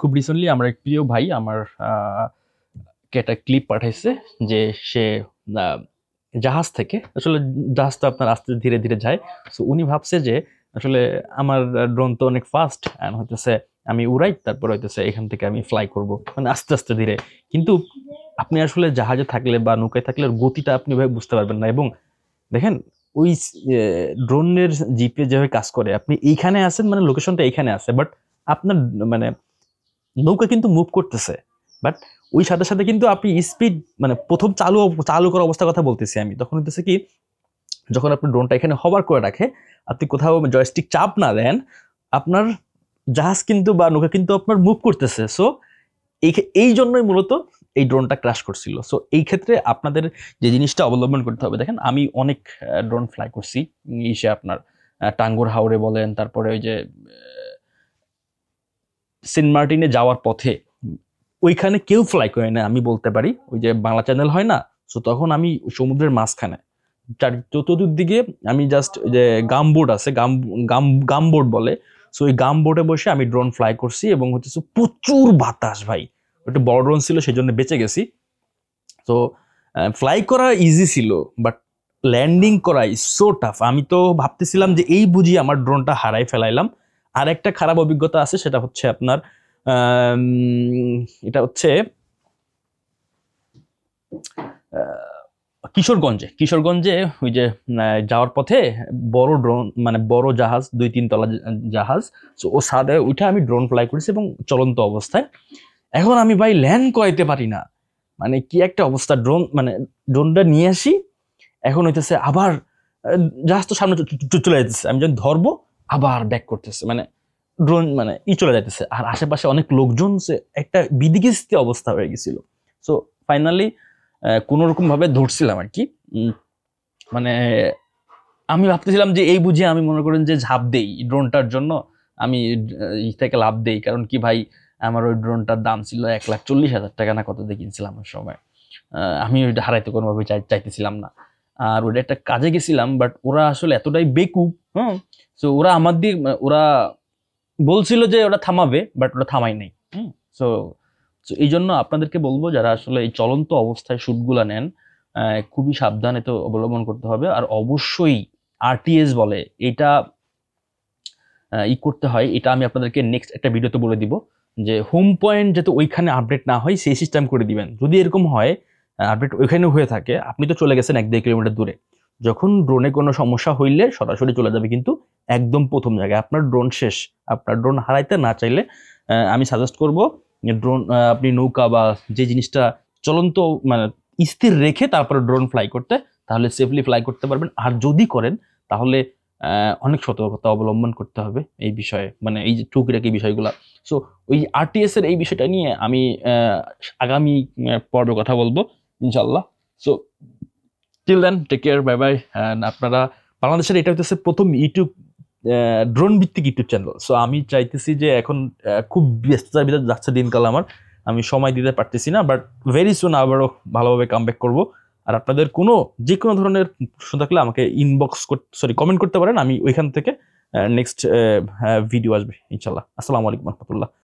খুব রিসেন্টলি আমার এক প্রিয় ভাই আমার কে একটা ক্লিপ পাঠাইছে যে সে আহ, জাহাজ থেকে আসলে জাহাজ তো আপনার আস্তে ধীরে ধীরে যায়। সো উনি ভাবছে যে আসলে আমার ড্রোন তো অনেক ফাস্ট এন্ড হইতেছে আমি উড়াই তারপর হইতেছে এখান থেকে আমি ফ্লাই করব মানে আস্তে আস্তে ধীরে। কিন্তু আপনি আসলে জাহাজে থাকলে বা নৌকায় থাকলে ওর গতিটা আপনি ভাবে বুঝতে পারবেন না। এবং দেখেন ওই ড্রোনের জিপিএস যেভাবে কাজ করে, আপনি এইখানে আছেন মানে লোকেশনটা এইখানে আছে, বাট আপনার মানে নৌকা কিন্তু মুভ করতেছে। বাট ওই সাথে সাথে কিন্তু আপনি স্পিড মানে প্রথম চালু চালু করার অবস্থার কথা বলতেছি আমি, তখন হইতেছে কি যখন আপনি ড্রোনটা এখানে হবার করে রাখে, আপনি কোথাও জয়স্টিক চাপ না দেন, আপনার জাহাজ কিন্তু বা নৌকা কিন্তু আপনার মুভ করতেছে। সো এই এই জন্যই মূলত এই ড্রোনটা ক্র্যাশ করছিল। সো এই ক্ষেত্রে আপনাদের যে জিনিসটা অবলম্বন করতে হবে, দেখেন আমি অনেক ড্রোন ফ্লাই করছি ইসে আপনার টাঙ্গুর হাওরে বলেন, তারপরে ওই যে সেন্ট মার্টিনে যাওয়ার পথে ওইখানে কেউ ফ্লাই করে না আমি বলতে পারি, ওই যে বাংলা চ্যানেল হয় না, সো তখন আমি সমুদ্রের মাঝখানে চতুর্দিকে আমি জাস্ট যে গামবোর্ড আছে গামবোর্ড বলে, সো ওই গামবোর্ডে বসে আমি ড্রোন ফ্লাই করছি এবং হচ্ছে প্রচুর বাতাস ভাই। ওটা বড় ড্রোন ছিল সেই জন্য বেঁচে গেছি। তো ফ্লাই করা ইজি ছিল, বাট ল্যান্ডিং করা ইজ সো টাফ। আমি তো ভাবতেছিলাম যে এই বুঝি আমার ড্রোনটা হারাই ফেলাইলাম। আর একটা খারাপ অভিজ্ঞতা আছে, সেটা হচ্ছে আপনার আম, এটা হচ্ছে কিশোরগঞ্জে ওই যে যাওয়ার পথে বড় ড্রোন মানে বড় জাহাজ 2-3 তলা জাহাজ, তো ও ছাদে উঠে আমি ড্রোন ফ্লাই করেছি এবং চলন্ত অবস্থায়। এখন আমি ভাই ল্যান্ড করাইতে পারি না, মানে কি একটা অবস্থা। মানে ড্রোনটা নিয়ে আসি, এখন হইতেছে আবার জাহাজ তো সামনে চলে যাইতেছে, আমি যখন ধরবো আবার ব্যাক করতেছে, মানে ড্রোন মানে চলে যাইতেছে, আর আশেপাশে অনেক লোকজন, একটা বিদিকিস্তি অবস্থা হয়ে গেছিল। সো ফাইনালি কোন রকম ভাবে ধরছিলাম আর কি। মানে আমি ভাবতেছিলাম যে এই বুঝে আমি মনে করেন যে ঝাঁপ দেই ড্রোনটার জন্য, আমি ই থেকে লাভ দেই, কারণ কি ভাই আমার ওই ড্রোনটার দাম ছিল 1,40,000 টাকা না কত দিয়ে কিনছিলাম ওই সময়। আমি ওইটা হারাইতে কোনোভাবে চাইতেছিলাম না। আর ওটা একটা কাজে গেছিলাম, বাট ওরা আসলে এতটাই বেকুব। হ্যাঁ, তো ওরা আমার দিয়ে ওরা বলছিল যে ওরা থামাবে, বাট ওরা থামাই নাই। সো এই জন্য আপনাদেরকে বলবো যারা আসলে এই চলন্ত অবস্থায় শুটগুলা নেন, খুবই সাবধানে তো অবলম্বন করতে হবে। আর অবশ্যই আরটিএস বলে এটা করতে হয়, এটা আমি আপনাদেরকে নেক্সট একটা ভিডিওতে বলে দিব, যে হোম পয়েন্ট যাতে ওইখানে আপডেট না হয় সেই সিস্টেম করে দিবেন। যদি এরকম হয় আপডেট ওইখানে হয়ে থাকে, আপনি তো চলে গেছেন 1-2 কিলোমিটার দূরে, যখন ড্রোনে কোনো সমস্যা হইলে সরাসরি চলে যাবে কিন্তু একদম প্রথম জায়গায়। আপনার ড্রোন শেষ, আপনার ড্রোন হারাইতে না চাইলে আমি সাজেস্ট করব ড্রোন আপনি নৌকা বা যে জিনিসটা চলন্ত মানে স্থির রেখে তারপরে ড্রোন ফ্লাই করতে, তাহলে সেফলি ফ্লাই করতে পারবেন। আর যদি করেন তাহলে অনেক সতর্কতা অবলম্বন করতে হবে এই বিষয়ে, মানে এই যে টুকিটাকি বিষয়গুলা। সো ওই আরটিএস এর এই বিষয়টা নিয়ে আমি আগামী পর্বে কথা বলবো ইনশাল্লাহ। So till then take care, bye bye. আপনারা বাংলাদেশের এটা হচ্ছে প্রথম ইউটিউব ড্রোন ভিত্তিক ইউটিউব চ্যানেল। সো আমি চাইতেছি যে এখন খুব ব্যস্ততার ভিতরে যাচ্ছে দিনকাল আমার, আমি সময় দিতে পারতেছি না, বাট ভেরি সুন আবারও ভালোভাবে কামব্যাক করব। আর আপনাদের যে কোনো ধরনের প্রশ্ন থাকলে আমাকে ইনবক্স কমেন্ট করতে পারেন, আমি ওইখান থেকে নেক্সট ভিডিও আসবে ইনশাল্লাহ। আসসালামু আলাইকুম রহমতুল্লাহ।